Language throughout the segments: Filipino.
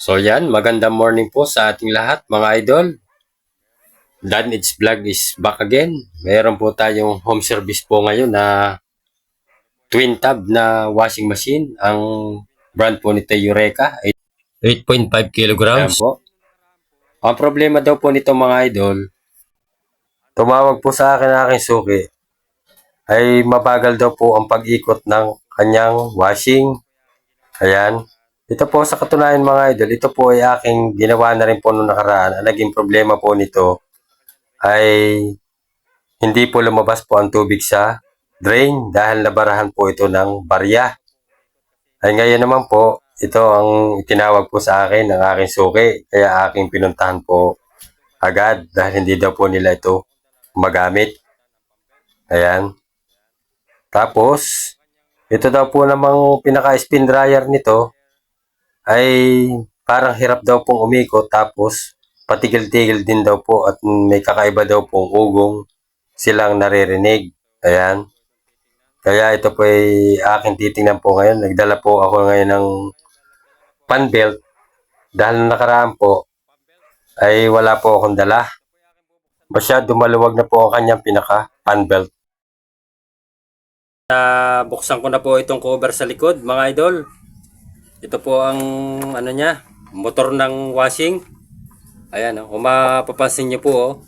So yan, magandang morning po sa ating lahat mga idol. Dan It's Vlog is back again. Meron po tayong home service po ngayon na twin tab na washing machine. Ang brand po nito Eureka, 8.5 kilograms. Ayan po. Ang problema daw po nito mga idol, tumawag po sa akin ang aking suki, ay mabagal daw po ang pag-ikot ng kanyang washing. Ayan. Ito po sa katunayan mga idol, ito po ay aking ginawa na rin po noong nakaraan. Ang naging problema po nito ay hindi po lumabas po ang tubig sa drain dahil nabarahan po ito ng barya. Ay ngayon naman po, ito ang itinawag po sa akin ng aking suki. Kaya aking pinuntahan po agad dahil hindi daw po nila ito magamit. Ayan. Tapos, ito daw po namang pinaka-spin dryer nito ay parang hirap daw pong umikot tapos patigil-tigil din daw po at may kakaiba daw pong ugong silang naririnig. Ayan. Kaya ito po ay aking titingnan po ngayon. Nagdala po ako ngayon ng fan belt dahil nakaraan po ay wala po akong dala. Masyado maluwag na po ang kanyang pinaka fan belt. Buksan ko na po itong cover sa likod mga idol. Ito po ang ano niya, motor ng washing. Ayan, kung mapapansin niyo po,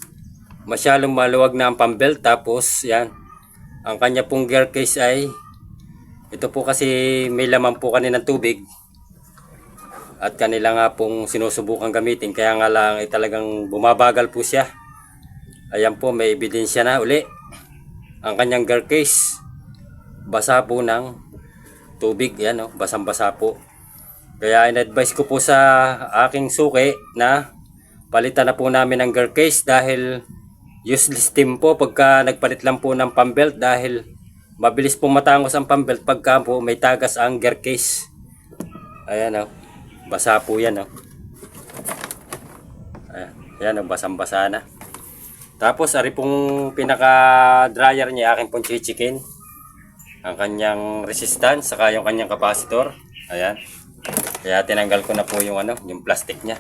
masyadong maluwag na ang fan belt. Tapos yan, ang kanya pong gear case ay ito po kasi may laman po kaninang tubig at kanila nga pong sinusubukan gamitin, kaya nga lang ay talagang bumabagal po siya. Ayan po, may ebidensya na uli. Ang kanyang gear case basa po ng tubig. Yan, basang-basa po. Kaya in-advise ko po sa aking suki na palitan na po namin ang gear case dahil useless steam po pagka nagpalit lang po ng fan belt, dahil mabilis pong matangos ang fan belt pagka po may tagas ang gear case. Ayan, basa po yan. Ayan, basang-basa na. Tapos ari pong pinaka dryer niya aking pong chichikin ang kanyang resistance saka yung kanyang capacitor. Ayan. Kaya tinanggal ko na po yung yung plastic niya.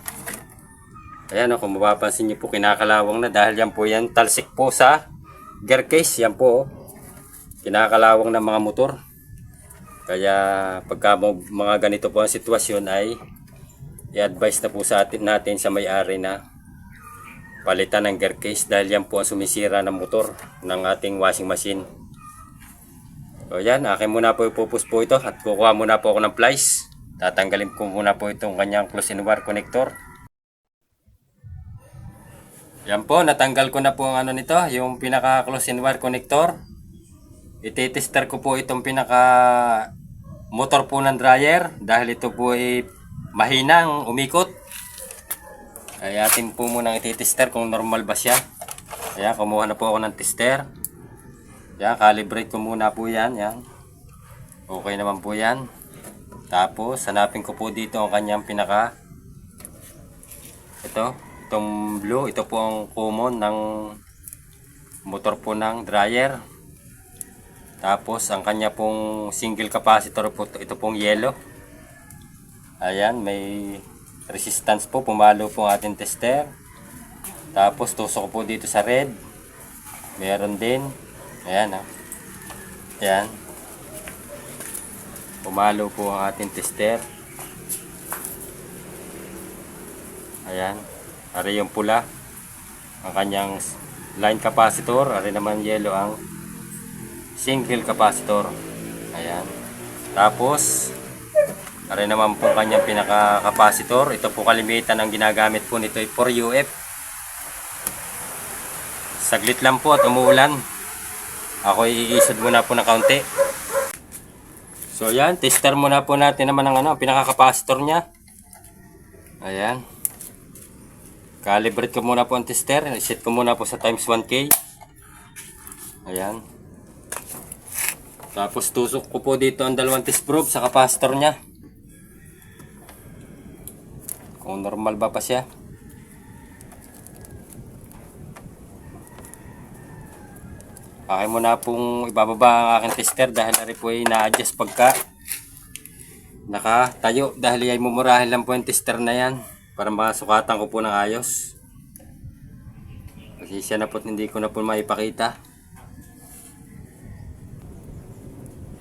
Ayan, kung mapapansin niyo po, kinakalawang na dahil yan po yan talsik po sa gear case. Yan po, kinakalawang ng mga motor. Kaya pagka mga ganito po ang sitwasyon ay i-advise na po sa natin sa may-ari na palitan ng gear case dahil yan po ang sumisira ng motor ng ating washing machine. So yan, akin muna po ipupus po ito at kukuha muna po ako ng plies. Tatanggalin ko muna po itong kanyang close-in wire connector. Yan po, natanggal ko na po ang nito, yung pinaka close-in wire connector. Ititester ko po itong pinaka motor po ng dryer dahil ito po ay mahinang umikot. Kaya atin po muna ititester kung normal ba siya. Kaya kumuha na po ako ng tester. Yan, calibrate ko muna po yan. Yan. Okay naman po yan. Tapos, hanapin ko po dito ang kanyang pinaka. Itong blue. Ito po ang common ng motor po ng dryer. Tapos, ang kanya pong single capacitor po. Ito pong yellow. Ayan, may resistance po. Pumalo po ang ating tester. Tapos, tusok ko po dito sa red. Meron din. Ayan, Ayan. Pumalo po ang ating tester. Ayan. Ari yung pula, ang kanyang line capacitor. Ari naman yellow ang single capacitor. Ayan. Tapos, ari naman po kanyang pinaka capacitor. Ito po kalimitan ang ginagamit po nito ay 4UF. Saglit lang po at umuulan. Ako iisod muna po ng kaunti. So yan, tester muna po natin naman ang pinaka-capacitor niya. Ayan. Calibrate ko muna po ang tester. Set ko muna po sa times 1K. Ayan. Tapos tusok ko po dito ang dalawang test probe sa capacitor niya. Kung normal ba pa siya. Akin mo na pong ibababa ang aking tester dahil na rin po ay na-adjust pagka nakatayo dahil ay mumurahin lang po yung tester na yan para masukatan ko po ng ayos. Kasi siya na po hindi ko na po maipakita.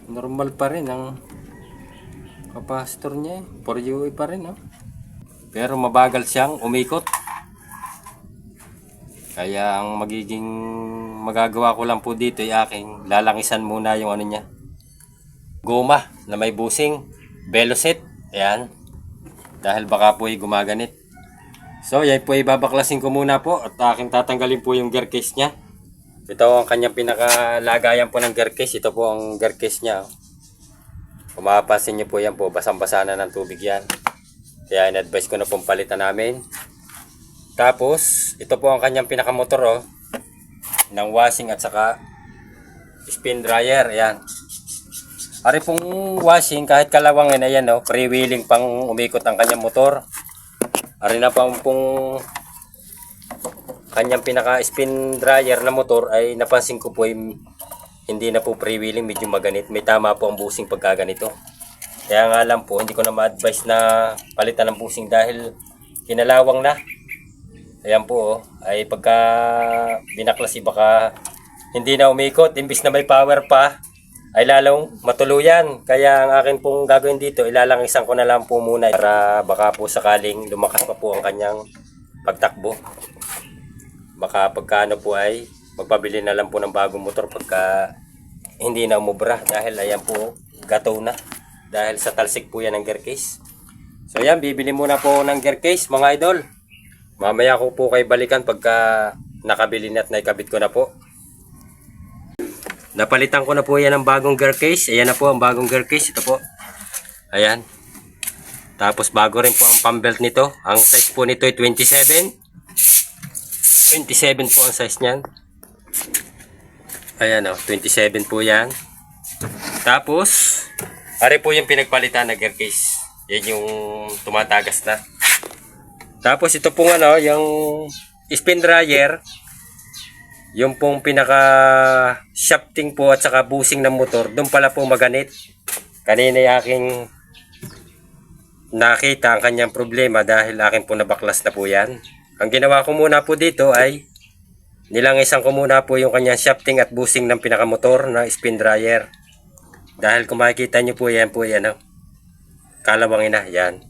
Normal pa rin ang capacitor niya 4UE pa rin pero mabagal siyang umikot. Kaya ang magagawa ko lang po dito ay aking lalangisan muna yung niya, goma na may busing Veloset. Ayan, dahil baka po ay gumaganit. So yan po ay babaklasin ko muna po at aking tatanggalin po yung gear case nya. Ito ang kanyang pinakalagayan po ng gear case. Ito po ang gear case nya. Kung mapapansin nyo po yan po, basang-basa na ng tubig yan. Kaya in-advise ko na pong palitan namin. Tapos, ito po ang kanyang pinakamotor ng washing at saka spin dryer. Ayan. Ari pong washing, kahit kalawangin, ayan freewheeling pang umikot ang kanyang motor. Ari na pong kanyang pinaka spin dryer na motor ay napansin ko po ay hindi na po freewheeling, medyo maganit. May tama po ang busing pagka ganito. Kaya nga lang po, hindi ko na ma-advise na palitan ng busing dahil kinalawang na. Ayan po, ay pagka binaklasi baka hindi na umikot. Imbis na may power pa, ay lalong matuluyan. Kaya ang akin pong gagawin dito, ilalangisan ko na lang po muna para baka po sakaling lumakas pa po ang kanyang pagtakbo. Baka pagka po ay magpabili na lang po ng bagong motor pagka hindi na umubra dahil ayan po gato na dahil sa talsik po yan ng gear case. So yan, bibili muna po ng gear case mga idol. Mamaya ko po kayo balikan pagka nakabili na at naikabit ko na po. Napalitan ko na po yan ng bagong gear case. Ayan na po ang bagong gear case. Ito po, ayan. Tapos bago rin po ang pambelt nito. Ang size po nito ay 27 po ang size niyan. Ayan 27 po yan. Tapos ari po yung pinagpalitan na gear case. Yan yung tumatagas na. Tapos ito pong yung spin dryer, yung pong pinaka shafting po at saka busing ng motor, doon pala po maganit. Kanina yung aking nakita ang kanyang problema dahil akin po nabaklas na po yan. Ang ginawa ko muna po dito ay nilangisan ko muna po yung kanyang shafting at busing ng pinakamotor na spin dryer. Dahil kung makikita nyo po yan kalawangin na yan.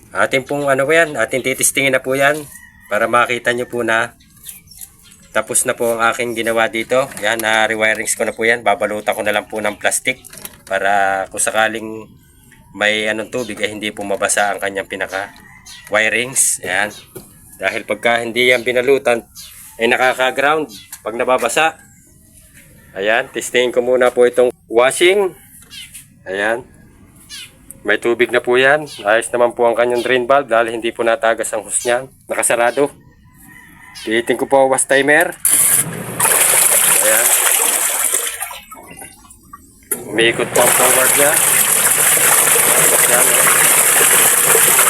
Atin pong yan, atin titistingin na po yan para makita nyo po na tapos na po ang aking ginawa dito. Yan, rewirings ko na po yan. Babalutan ko na lang po ng plastic para kung sakaling may tubig ay hindi po mabasa ang kanyang pinaka wirings. Yan. Dahil pagka hindi yan binalutan ay nakaka-ground pag nababasa. Ayan, testingin ko muna po itong washing. Ayan. May tubig na po yan. Ayos naman po ang kanyang drain valve dahil hindi po natagas ang hose niyan. Nakasarado. Tiitin ko po wash timer. Ayan. Umiikot po ang forward niya. Ayan.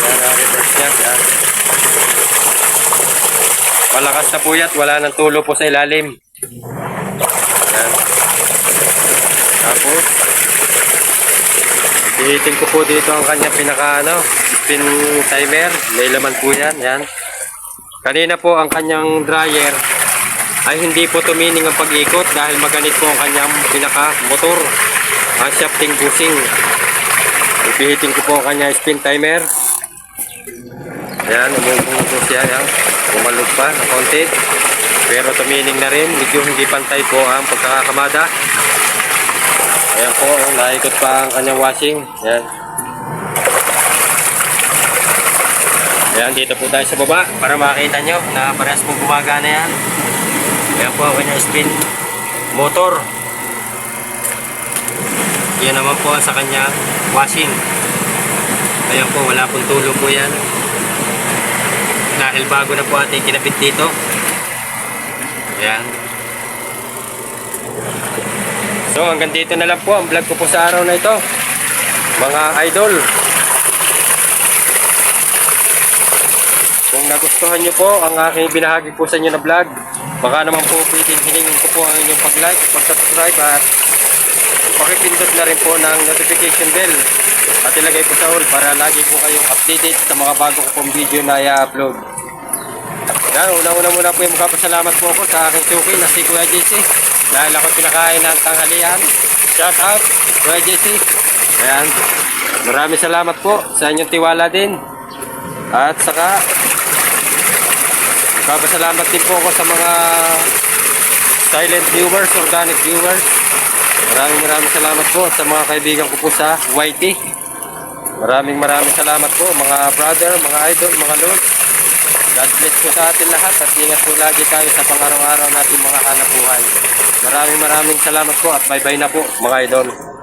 Ayan, reverse niya. Ayan. Malakas na po yan. Wala nang tulo po sa ilalim. Ayan. Tapos tiitin ko po dito ang kanyang pinaka spin timer. May laman po yan. Yan. Kanina po ang kanyang dryer ay hindi po tumining ang pag-ikot dahil maganit po ang kanyang pinaka motor, ang shafting busing. Ipihitin ko po ang kanyang spin timer. Ayan, umubong po siya. Yan. Umalog pa ng konti. Pero tumining na rin. Medyo hindi pantay po ang pagkakakamada. Ayan po, naikot pa ang kanyang washing. Ayan. Ayan, dito po tayo sa baba para makita nyo na parehas po gumagana yan. Ayan po ang kanyang spin motor. Yan naman po sa kanyang washing. Ayan po, wala pong tulo po yan. Dahil bago na po ating kinapit dito. Ayan. So hanggang dito na lang po ang vlog ko po sa araw na ito, mga idol. Kung nagustuhan nyo po ang aking binahagi po sa inyo na vlog, baka naman po pwedeng hilingin ko po ang inyong pag-like, pag-subscribe at pakipindot na rin po ng notification bell at ilagay po sa all para lagi po kayong updated sa mga bago ko pong video na i-upload. Yan, una-una muna po yung magpapasalamat po ako sa aking suki na si Kuya JC dahil ako pinakain ng tanghalian. Shout out Kuya JC. Ayan, maraming salamat po sa inyong tiwala din. At saka magpapasalamat din po ako sa mga silent viewers, organic viewers. Maraming salamat po sa mga kaibigan ko po sa YT. Maraming salamat po mga brother, mga idol, mga lord. God bless po sa atin lahat at ingat po lagi tayo sa pang-araw-araw natin mga hanap buhay. Maraming salamat po at bye-bye na po mga idol.